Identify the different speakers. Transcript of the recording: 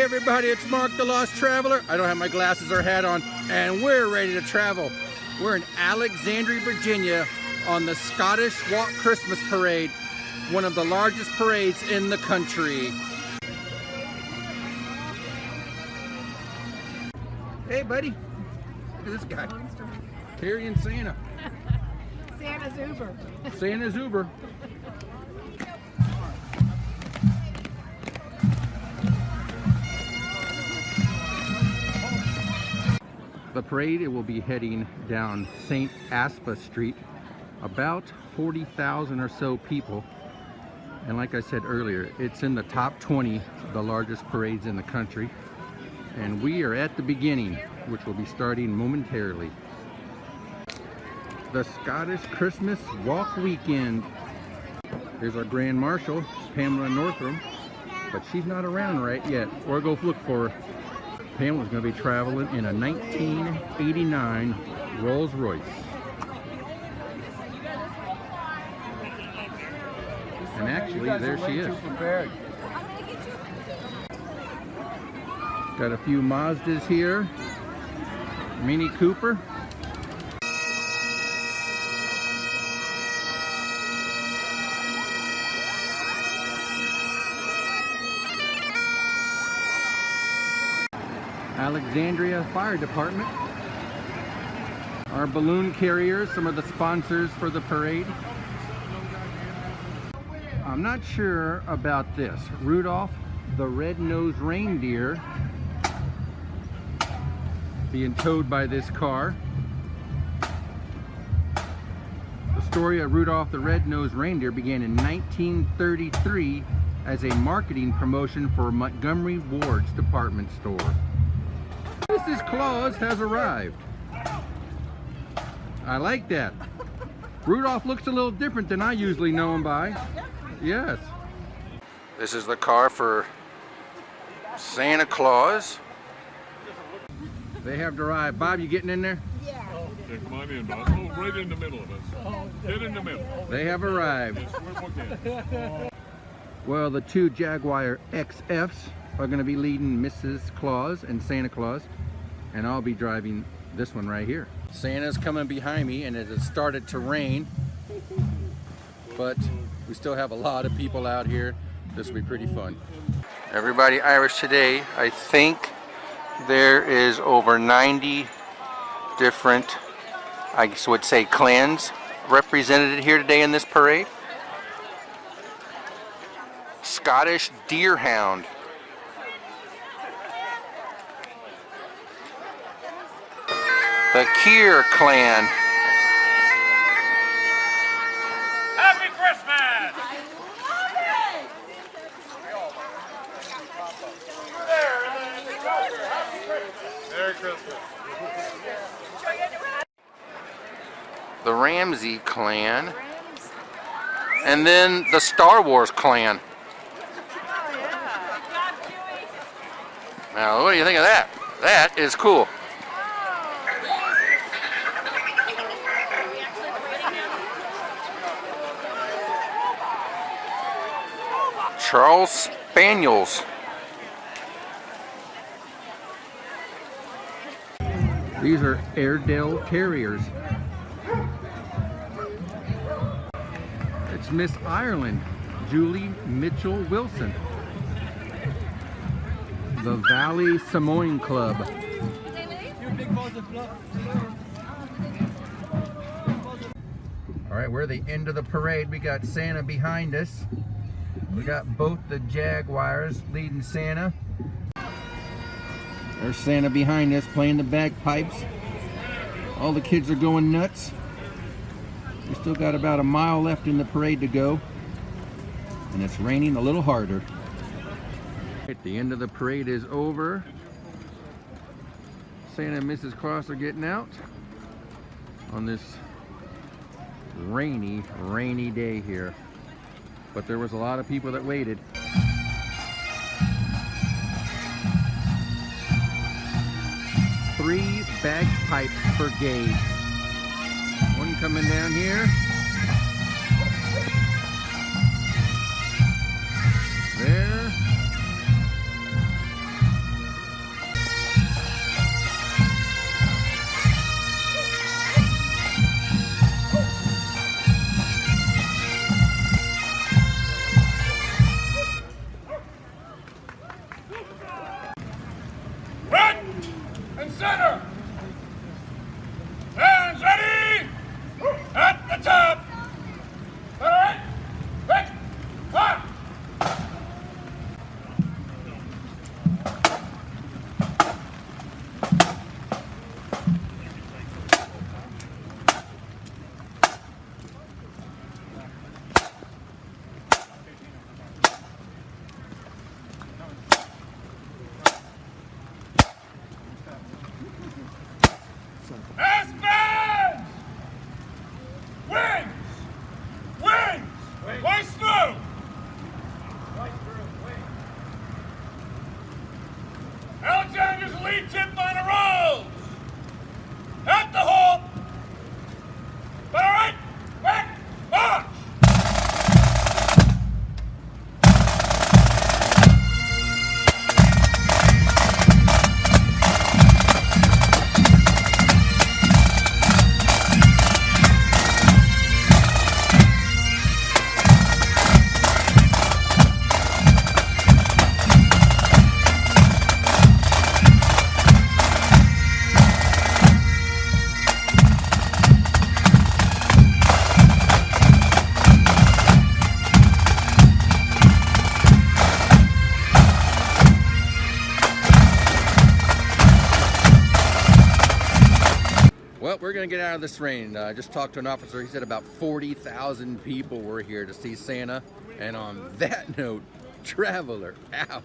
Speaker 1: everybody, it's Mark the Lost Traveler. I don't have my glasses or hat on, and we're ready to travel. We're in Alexandria, Virginia on the Scottish Walk Christmas Parade, one of the largest parades in the country. Hey buddy, look at this guy, carrying Santa.
Speaker 2: Santa's Uber.
Speaker 1: Santa's Uber. The parade, it will be heading down St. Asaph Street, about 40,000 or so people. And like I said earlier, it's in the top 20 of the largest parades in the country. And we are at the beginning, which will be starting momentarily. The Scottish Christmas Walk Weekend. Here's our Grand Marshal, Pamela Northam, but she's not around right yet. Or go look for her. Pamela's going to be traveling in a 1989 Rolls Royce. And actually, there she is. Got a few Mazdas here. Mini Cooper. Alexandria Fire Department. Our balloon carriers, some of the sponsors for the parade. I'm not sure about this. Rudolph the Red-Nosed Reindeer being towed by this car. The story of Rudolph the Red-Nosed Reindeer began in 1933 as a marketing promotion for Montgomery Ward's department store. Mrs. Claus has arrived. I like that. Rudolph looks a little different than I usually know him by. Yes. This is the car for Santa Claus. They have arrived. Bob, you getting in there?
Speaker 3: Yeah. Yeah, come on in, Bob. Oh, right in the middle of us. Get in the middle.
Speaker 1: They have arrived.
Speaker 3: Yes, we're booked.
Speaker 1: Well, the two Jaguar XFs are going to be leading Mrs. Claus and Santa Claus, and I'll be driving this one right here. Santa's coming behind me, and it has started to rain, but we still have a lot of people out here. This will be pretty fun. Everybody Irish today, I think there is over 90 different, I would say, clans represented here today in this parade. Scottish Deerhound. The Keir clan.
Speaker 3: Happy Christmas! Merry Christmas.
Speaker 1: The Ramsey clan. And then the Star Wars clan. Now, what do you think of that? That is cool. Charles Spaniels. These are Airedale Terriers. It's Miss Ireland, Julie Mitchell Wilson. The Valley Samoan Club. All right, we're at the end of the parade. We got Santa behind us. We got both the Jaguars leading Santa. There's Santa behind us playing the bagpipes. All the kids are going nuts. We still got about a mile left in the parade to go. And it's raining a little harder. At the end of the parade is over. Santa and Mrs. Claus are getting out on this rainy, rainy day here. But there was a lot of people that waited. Three bagpipe brigades. One coming down here. There. Well, we're gonna get out of this rain. I just talked to an officer. He said about 40,000 people were here to see Santa. And on that note, traveler out.